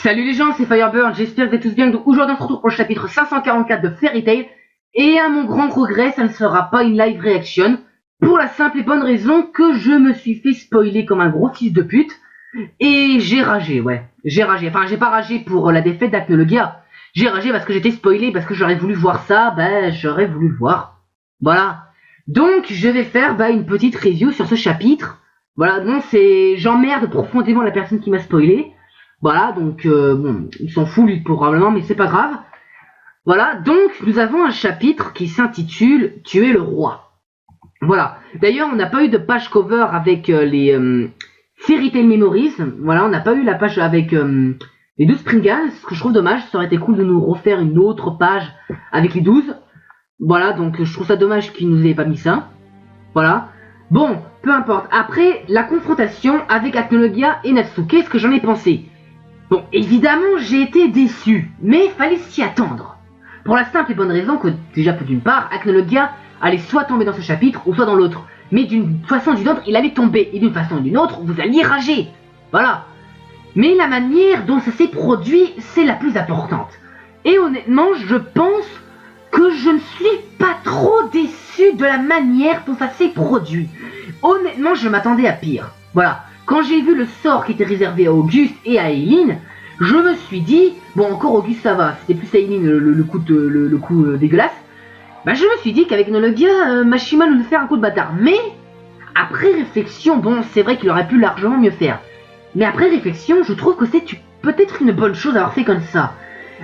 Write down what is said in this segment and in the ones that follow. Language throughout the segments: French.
Salut les gens, c'est Firebird, j'espère que vous êtes tous bien. Donc aujourd'hui on se retrouve pour le chapitre 544 de Fairy Tail. Et à mon grand regret, ça ne sera pas une live reaction. Pour la simple et bonne raison que je me suis fait spoiler comme un gros fils de pute. Et j'ai ragé, ouais. J'ai ragé, enfin j'ai pas ragé pour la défaite d'Acnologia. J'ai ragé parce que j'étais spoilé, parce que j'aurais voulu voir ça, j'aurais voulu le voir. Voilà. Donc je vais faire une petite review sur ce chapitre. Voilà, donc j'emmerde profondément la personne qui m'a spoilé. Voilà, donc bon, il s'en fout lui probablement, mais c'est pas grave. Voilà, donc nous avons un chapitre qui s'intitule Tuer le roi. Voilà, d'ailleurs on n'a pas eu de page cover avec les Fairy Tail Memories. Voilà, on n'a pas eu la page avec les 12 Pringles, ce que je trouve dommage. Ça aurait été cool de nous refaire une autre page avec les 12. Voilà, donc je trouve ça dommage qu'ils nous aient pas mis ça. Voilà, bon, peu importe. Après, la confrontation avec Acnologia et Natsuke, ce que j'en ai pensé. Bon, évidemment, j'ai été déçu, mais fallait s'y attendre. Pour la simple et bonne raison que, déjà, d'une part, Acnologia allait soit tomber dans ce chapitre, ou soit dans l'autre. Mais d'une façon ou d'une autre, il allait tomber, et d'une façon ou d'une autre, vous alliez rager. Voilà. Mais la manière dont ça s'est produit, c'est la plus importante. Et honnêtement, je pense que je ne suis pas trop déçu de la manière dont ça s'est produit. Honnêtement, je m'attendais à pire. Voilà. Quand j'ai vu le sort qui était réservé à Auguste et à Eileen, je me suis dit, bon encore Auguste ça va, c'était plus Eileen le coup dégueulasse. Je me suis dit qu'avec Nologia, Mashima nous fait un coup de bâtard. Mais, après réflexion, bon c'est vrai qu'il aurait pu largement mieux faire. Mais après réflexion, je trouve que c'est peut-être une bonne chose d'avoir fait comme ça.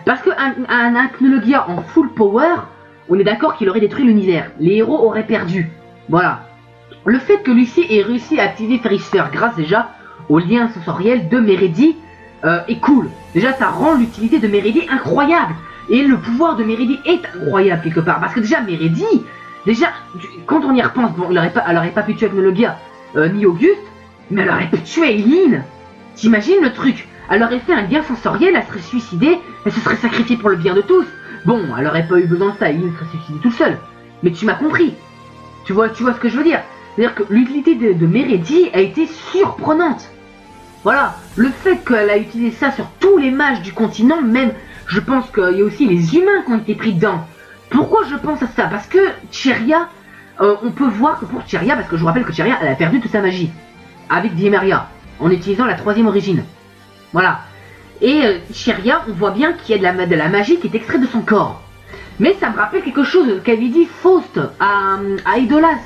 Parce qu'un Nologia en full power, on est d'accord qu'il aurait détruit l'univers. Les héros auraient perdu. Voilà. Le fait que Lucy ait réussi à activer Fairy Sphere grâce déjà au lien sensoriel de Meredy est cool. Déjà ça rend l'utilité de Meredy incroyable. Et le pouvoir de Meredy est incroyable quelque part. Parce que déjà Meredy, quand on y repense, bon, elle aurait pas pu tuer Acnologia ni Auguste, mais elle aurait pu tuer Eileen. T'imagines le truc? Elle aurait fait un lien sensoriel, elle serait suicidée, elle se serait sacrifiée pour le bien de tous. Bon, elle aurait pas eu besoin de ça, Eileen serait suicidée toute seule. Mais tu m'as compris. Tu vois ce que je veux dire? C'est-à-dire que l'utilité de Meredy a été surprenante. Voilà, le fait qu'elle a utilisé ça sur tous les mages du continent, même, je pense qu'il y a aussi les humains qui ont été pris dedans. Pourquoi je pense à ça? Parce que Cheria, on peut voir que pour Cheria, parce que je vous rappelle que Cheria, elle a perdu toute sa magie, avec Diemeria, en utilisant la 3e origine. Voilà. Et Cheria, on voit bien qu'il y a de la magie qui est extraite de son corps. Mais ça me rappelle quelque chose qu'avait dit Faust à Idolas.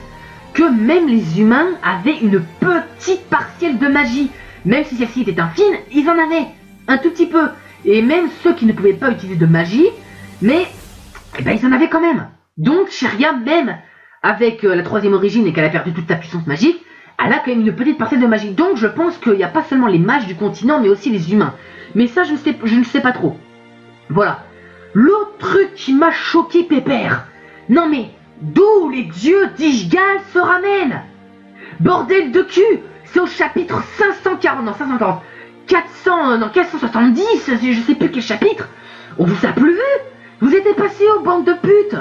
Que même les humains avaient une petite partielle de magie. Même si celle-ci était infime, ils en avaient un tout petit peu. Et même ceux qui ne pouvaient pas utiliser de magie, mais ils en avaient quand même. Donc Cheria, même avec la 3e origine et qu'elle a perdu toute sa puissance magique, elle a quand même une petite partielle de magie. Donc je pense qu'il n'y a pas seulement les mages du continent, mais aussi les humains. Mais ça, je ne sais pas trop. Voilà. L'autre truc qui m'a choqué, pépère. Non mais... d'où les dieux d'Ishgal se ramènent? Bordel de cul, c'est au chapitre 470, je sais plus quel chapitre. On vous a plus vu? Vous étiez passé aux bandes de putes.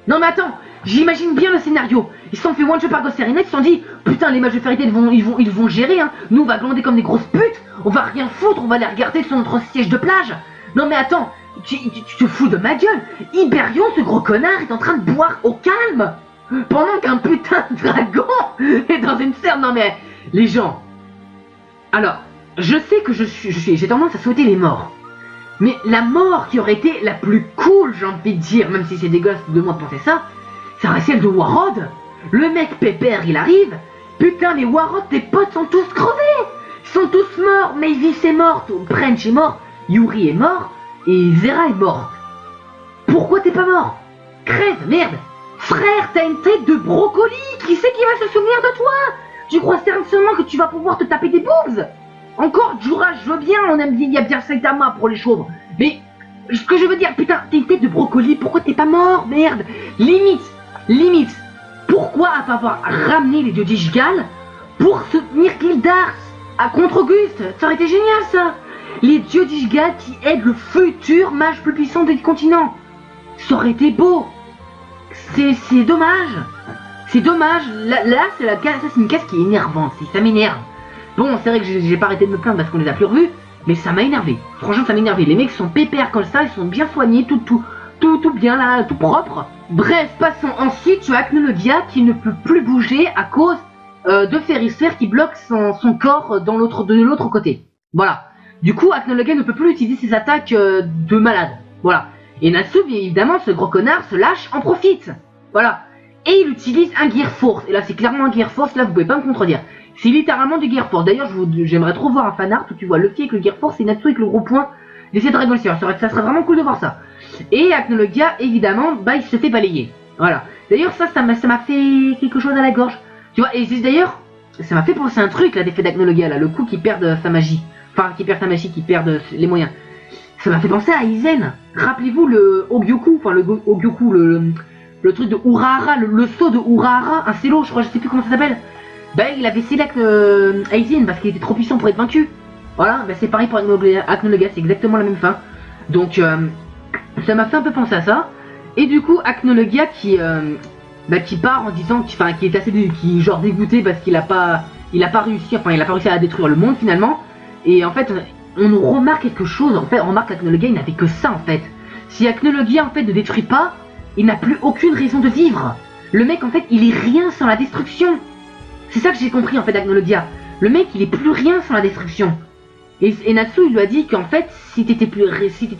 Non mais attends, j'imagine bien le scénario. Ils se sont fait one-shot par Gosserina, ils se sont dit, putain les mages de Fairy Tail ils vont gérer, hein. Nous on va glander comme des grosses putes, on va rien foutre, on va les regarder sur notre siège de plage. Non mais attends, tu te fous de ma gueule. Hyperion, ce gros connard, est en train de boire au calme pendant qu'un putain de dragon est dans une serre. Non mais, les gens. Alors, je sais que j'ai tendance à souhaiter les morts. Mais la mort qui aurait été la plus cool, j'ai envie de dire, même si c'est dégueulasse de moi de penser ça, ça aurait celle de Warrod. Le mec pépère, il arrive. Putain, les Warrod, tes potes sont tous crevés. Ils sont tous morts. Mavis est morte, Prench est mort, Yuri est mort. Et Zera est morte. Pourquoi t'es pas mort? Crève, merde. Frère, t'as une tête de brocoli. Qui c'est qui va se souvenir de toi? Tu crois sérieusement que tu vas pouvoir te taper des boobs? Encore, Jura, je veux bien, on aime bien, il y a bien Saitama pour les chauves. Mais, ce que je veux dire, putain, t'as une tête de brocoli, pourquoi t'es pas mort, merde? Limite. Pourquoi avoir ramené les dieux d'Ishgal pour soutenir Gildars contre Auguste? Ça aurait été génial, ça. Les dieux d'Ishgal qui aident le futur mage plus puissant du continent. Ça aurait été beau. C'est dommage. C'est dommage. Là c'est une case qui est énervante. Ça m'énerve. Bon, c'est vrai que j'ai pas arrêté de me plaindre parce qu'on les a plus revus. Mais ça m'a énervé. Franchement, ça m'a énervé. Les mecs sont pépères comme ça, ils sont bien soignés, tout bien là, tout propre. Bref, passons ensuite. Tu as Acnologia qui ne peut plus bouger à cause de Ferrisphère qui bloque son corps de l'autre côté. Voilà. Du coup, Acnologia ne peut plus utiliser ses attaques de malade. Voilà. Et Natsu, bien évidemment, ce gros connard se lâche, en profite. Voilà. Et il utilise un Gear Force. Et là, c'est clairement un Gear Force, là, vous pouvez pas me contredire. C'est littéralement du Gear Force. D'ailleurs, j'aimerais trop voir un fanart où tu vois Luffy avec le Gear Force et Natsu avec le gros point d'essayer de Dragon Ball. Ça serait vraiment cool de voir ça. Et Acnologia, évidemment, bah, il se fait balayer. Voilà. D'ailleurs, ça m'a fait quelque chose à la gorge. Tu vois, et d'ailleurs, ça m'a fait penser à un truc, là, l'effet d'Acnologia, là, le coup qui perd sa magie. Enfin, qui perd sa magie, qui perd les moyens. Ça m'a fait penser à Aizen. Rappelez-vous le Ogyoku, enfin le Ogyoku, le truc de Urahara, le saut de Urahara, un cello, je crois, je sais plus comment ça s'appelle. Ben il avait select Aizen parce qu'il était trop puissant pour être vaincu. Voilà, ben c'est pareil pour Acnologia, c'est exactement la même fin. Donc ça m'a fait un peu penser à ça. Et du coup Acnologia qui part en disant qui est assez qui genre dégoûté parce qu'il a pas réussi à détruire le monde finalement. Et en fait on nous remarque quelque chose, en fait, on remarque qu'Acnologia il n'avait que ça en fait. Si Acnologia en fait ne détruit pas, il n'a plus aucune raison de vivre. Le mec en fait il est rien sans la destruction. C'est ça que j'ai compris en fait d'Acnologia. Le mec il est plus rien sans la destruction. Et Natsu il lui a dit qu'en fait si t'étais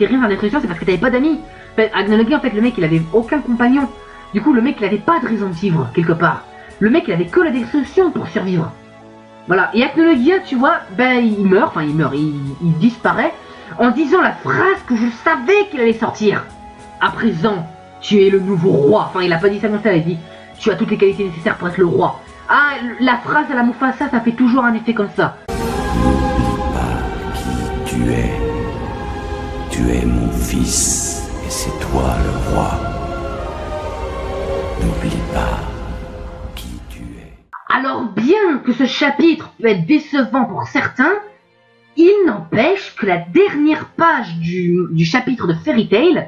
rien sans la destruction c'est parce que t'avais pas d'amis. En fait, Acnologia en fait le mec il avait aucun compagnon. Du coup le mec il avait pas de raison de vivre quelque part. Le mec il avait que la destruction pour survivre. Voilà, et Acnologia, tu vois, ben il disparaît en disant la phrase que je savais qu'il allait sortir. À présent, tu es le nouveau roi. Enfin, il a pas dit ça comme ça, il a dit tu as toutes les qualités nécessaires pour être le roi. Ah, la phrase à la Mufasa, ça fait toujours un effet comme ça. N'oublie pas qui tu es. Tu es mon fils et c'est toi le roi. N'oublie pas. Alors bien que ce chapitre peut être décevant pour certains, il n'empêche que la dernière page du chapitre de Fairy Tail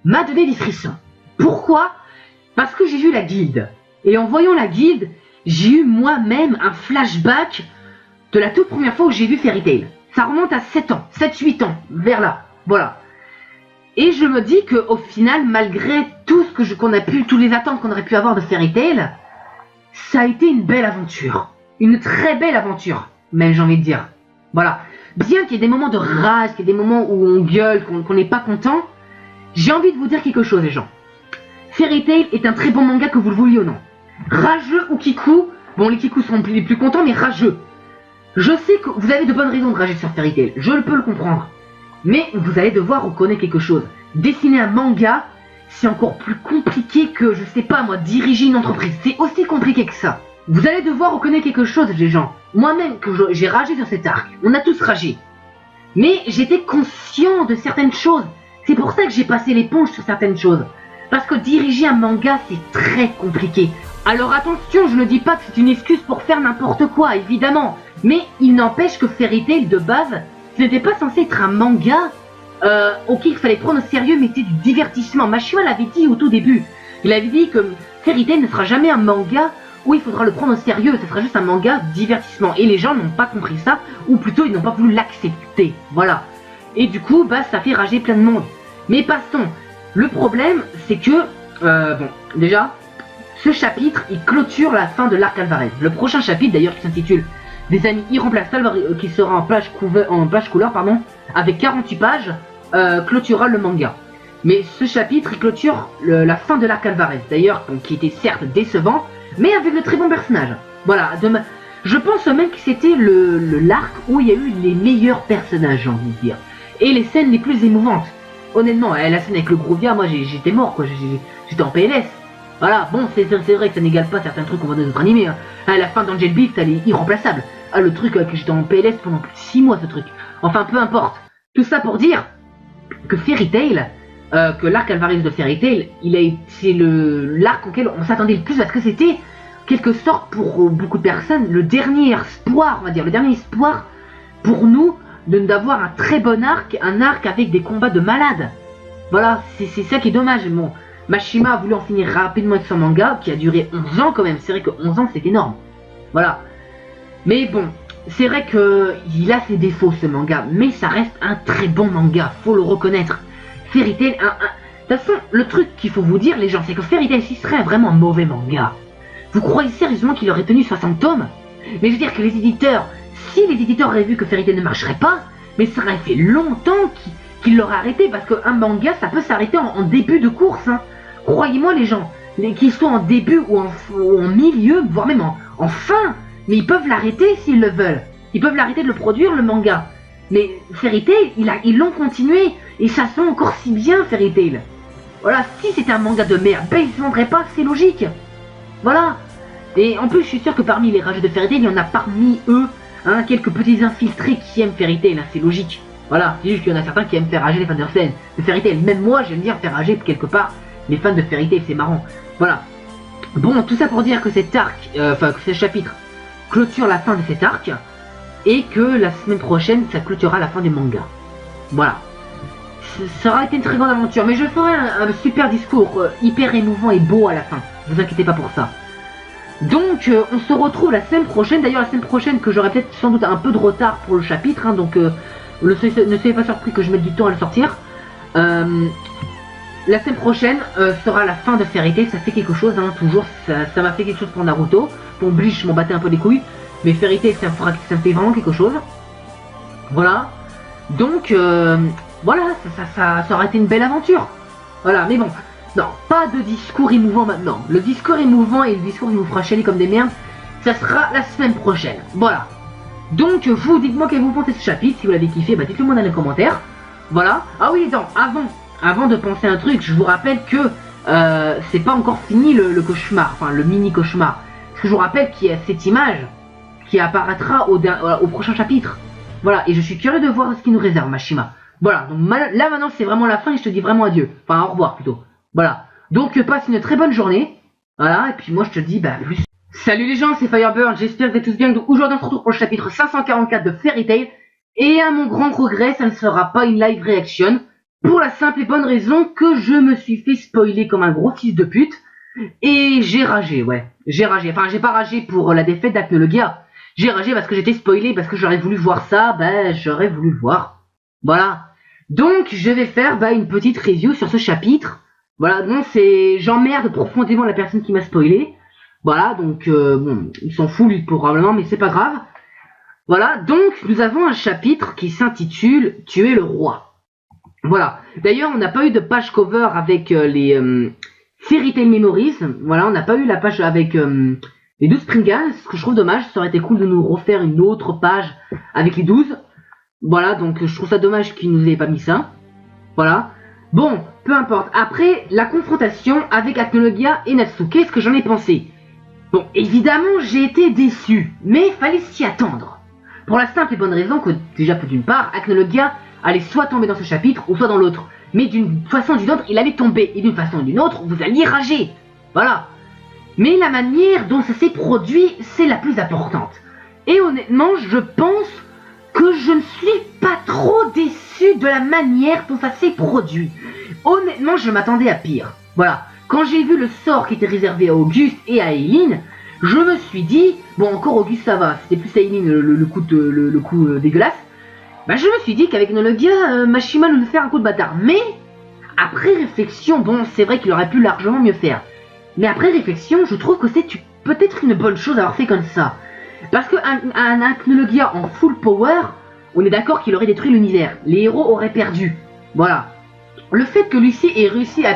m'a donné des frissons. Pourquoi ? Parce que j'ai vu la guilde. Et en voyant la guilde, j'ai eu moi-même un flashback de la toute première fois où j'ai vu Fairy Tail. Ça remonte à 7-8 ans, vers là. Voilà. Et je me dis qu'au final, malgré tout ce tous les attentes qu'on aurait pu avoir de Fairy Tail, ça a été une belle aventure. Une très belle aventure, même j'ai envie de dire. Voilà. Bien qu'il y ait des moments de rage, qu'il y ait des moments où on gueule, qu'on n'est pas content, j'ai envie de vous dire quelque chose les gens. Fairy Tail est un très bon manga que vous le vouliez ou non. Rageux ou Kiku, bon les Kiku seront les plus contents mais rageux. Je sais que vous avez de bonnes raisons de rager sur Fairy Tail, je peux le comprendre. Mais vous allez devoir reconnaître quelque chose. Dessiner un manga, c'est encore plus compliqué que, je sais pas moi, diriger une entreprise. C'est aussi compliqué que ça. Vous allez devoir reconnaître quelque chose, les gens. Moi-même, que j'ai ragé sur cet arc. On a tous ragé. Mais j'étais conscient de certaines choses. C'est pour ça que j'ai passé l'éponge sur certaines choses. Parce que diriger un manga, c'est très compliqué. Alors attention, je ne dis pas que c'est une excuse pour faire n'importe quoi, évidemment. Mais il n'empêche que Fairy Tail, de base, ce n'était pas censé être un manga ok, il fallait prendre au sérieux, mais c'était du divertissement. Mashima l'avait dit au tout début. Il avait dit que Fairy Tail ne sera jamais un manga où il faudra le prendre au sérieux. Ce sera juste un manga divertissement. Et les gens n'ont pas compris ça, ou plutôt ils n'ont pas voulu l'accepter. Voilà. Et du coup, bah, ça fait rager plein de monde. Mais passons. Le problème, c'est que, bon, déjà, ce chapitre, il clôture la fin de l'arc Alvarez. Le prochain chapitre, d'ailleurs, qui s'intitule Des amis irremplaçables, qui sera en page couleur, avec 48 pages, clôturera le manga. Mais ce chapitre, il clôture la fin de l'arc Alvarez, d'ailleurs, qui était certes décevant, mais avec de très bons personnages. Voilà, je pense même que c'était l'arc où il y a eu les meilleurs personnages, j'ai envie de dire. Et les scènes les plus émouvantes. Honnêtement, la scène avec le Grovia, moi j'étais mort, quoi, j'étais en PLS. Voilà, bon, c'est vrai que ça n'égale pas certains trucs qu'on voit dans d'autres animés. Hein. À la fin d'Angel Beats, elle est irremplaçable. Ah, le truc que j'étais en PLS pendant plus de 6 mois, ce truc. Enfin, peu importe. Tout ça pour dire que Fairy Tail, que l'arc Alvarez de Fairy Tail, c'est l'arc auquel on s'attendait le plus parce que c'était, quelque sorte, pour beaucoup de personnes, le dernier espoir, on va dire, le dernier espoir pour nous d'avoir un très bon arc, un arc avec des combats de malades. Voilà, c'est ça qui est dommage. Bon, Mashima a voulu en finir rapidement avec son manga, qui a duré 11 ans quand même. C'est vrai que 11 ans, c'est énorme. Voilà. Mais bon, c'est vrai que il a ses défauts ce manga, mais ça reste un très bon manga, faut le reconnaître. Fairy Tail, de toute façon, le truc qu'il faut vous dire les gens, c'est que Fairy Tail, s'il serait un vraiment mauvais manga, vous croyez sérieusement qu'il aurait tenu 60 tomes? Mais je veux dire que les éditeurs, si les éditeurs auraient vu que Fairy Tail ne marcherait pas, mais ça aurait fait longtemps qu'ils l'auraient arrêté, parce qu'un manga, ça peut s'arrêter en début de course, hein. Croyez-moi les gens, qu'ils soient en début ou en milieu, voire même en fin, mais ils peuvent l'arrêter s'ils le veulent. Ils peuvent l'arrêter de le produire, le manga. Mais Fairy Tail, ils l'ont continué, et ça se vend encore si bien, Fairy Tail. Voilà, si c'était un manga de merde, ben il se vendrait pas, c'est logique. Voilà. Et en plus, je suis sûr que parmi les rageux de Fairy Tail, il y en a parmi eux, hein, quelques petits infiltrés qui aiment Fairy Tail, hein, c'est logique. Voilà, c'est juste qu'il y en a certains qui aiment faire rager les fans de Fairy Tail. Même moi, j'aime bien faire rager quelque part les fans de Fairy Tail, c'est marrant. Voilà. Bon, tout ça pour dire que cet arc, que ce chapitre clôture la fin de cet arc, et que la semaine prochaine, ça clôturera la fin du manga. Voilà. Ça aura été une très grande aventure, mais je ferai un super discours hyper émouvant et beau à la fin. Ne vous inquiétez pas pour ça. Donc, on se retrouve la semaine prochaine. D'ailleurs, la semaine prochaine, que j'aurai peut-être sans doute un peu de retard pour le chapitre, hein, donc ne soyez pas surpris que je mette du temps à le sortir. La semaine prochaine sera la fin de Fairy Tail, ça fait quelque chose, hein, toujours, ça m'a fait quelque chose pour Naruto. Pour Bleach, je m'en battais un peu les couilles, mais Fairy Tail, ça me fait vraiment quelque chose. Voilà. Donc, voilà, ça aurait été une belle aventure. Voilà, mais bon, non, pas de discours émouvant maintenant. Le discours émouvant et le discours qui vous fera chialer comme des merdes, ça sera la semaine prochaine. Voilà. Donc, vous, dites-moi quel vous pensez de ce chapitre, si vous l'avez kiffé, bah dites-le moi dans les commentaires. Voilà. Ah oui, attends, avant de penser à un truc, je vous rappelle que c'est pas encore fini le cauchemar, enfin le mini cauchemar. Parce que je vous rappelle qu'il y a cette image qui apparaîtra au prochain chapitre. Voilà, et je suis curieux de voir ce qu'il nous réserve, Mashima. Voilà, donc là maintenant c'est vraiment la fin et je te dis vraiment adieu. Enfin au revoir plutôt. Voilà, donc passe une très bonne journée. Voilà, et puis moi je te dis, bah plus. Salut les gens, c'est Firebird, j'espère que vous êtes tous bien. Donc aujourd'hui on se retrouve pour le chapitre 544 de Fairy Tail. Et à mon grand regret, ça ne sera pas une live reaction. Pour la simple et bonne raison que je me suis fait spoiler comme un gros fils de pute. Et j'ai ragé, ouais. J'ai ragé. Enfin, j'ai pas ragé pour la défaite d'Acnologia. J'ai ragé parce que j'étais spoilé, parce que j'aurais voulu voir ça, ben j'aurais voulu le voir. Voilà. Donc, je vais faire une petite review sur ce chapitre. Voilà, donc j'emmerde profondément la personne qui m'a spoilé. Voilà, donc, bon, il s'en fout lui probablement, mais c'est pas grave. Voilà, donc nous avons un chapitre qui s'intitule « Tuer le roi ». Voilà. D'ailleurs, on n'a pas eu de page cover avec les Fairy Tail Memories. Voilà, on n'a pas eu la page avec les 12 Pringles, ce que je trouve dommage. Ça aurait été cool de nous refaire une autre page avec les 12. Voilà, donc je trouve ça dommage qu'ils nous aient pas mis ça. Voilà. Bon, peu importe. Après, la confrontation avec Acnologia et Natsuki, qu'est-ce que j'en ai pensé? Bon, évidemment, j'ai été déçu, mais fallait s'y attendre. Pour la simple et bonne raison que, déjà, d'une part, Acnologia allait soit tomber dans ce chapitre, ou soit dans l'autre. Mais d'une façon ou d'une autre, il allait tomber. Et d'une façon ou d'une autre, vous alliez rager. Voilà. Mais la manière dont ça s'est produit, c'est la plus importante. Et honnêtement, je pense que je ne suis pas trop déçu de la manière dont ça s'est produit. Honnêtement, je m'attendais à pire. Voilà. Quand j'ai vu le sort qui était réservé à Auguste et à Eileen, je me suis dit, bon, encore Auguste ça va, c'était plus Eileen le coup dégueulasse. Bah, je me suis dit qu'avec Nologia, Mashima nous faire un coup de bâtard. Mais, après réflexion, bon, c'est vrai qu'il aurait pu largement mieux faire. Mais après réflexion, je trouve que c'est peut-être une bonne chose d'avoir fait comme ça. Parce qu'un Nologia en full power, on est d'accord qu'il aurait détruit l'univers. Les héros auraient perdu. Voilà. Le fait que Lucie ait réussi à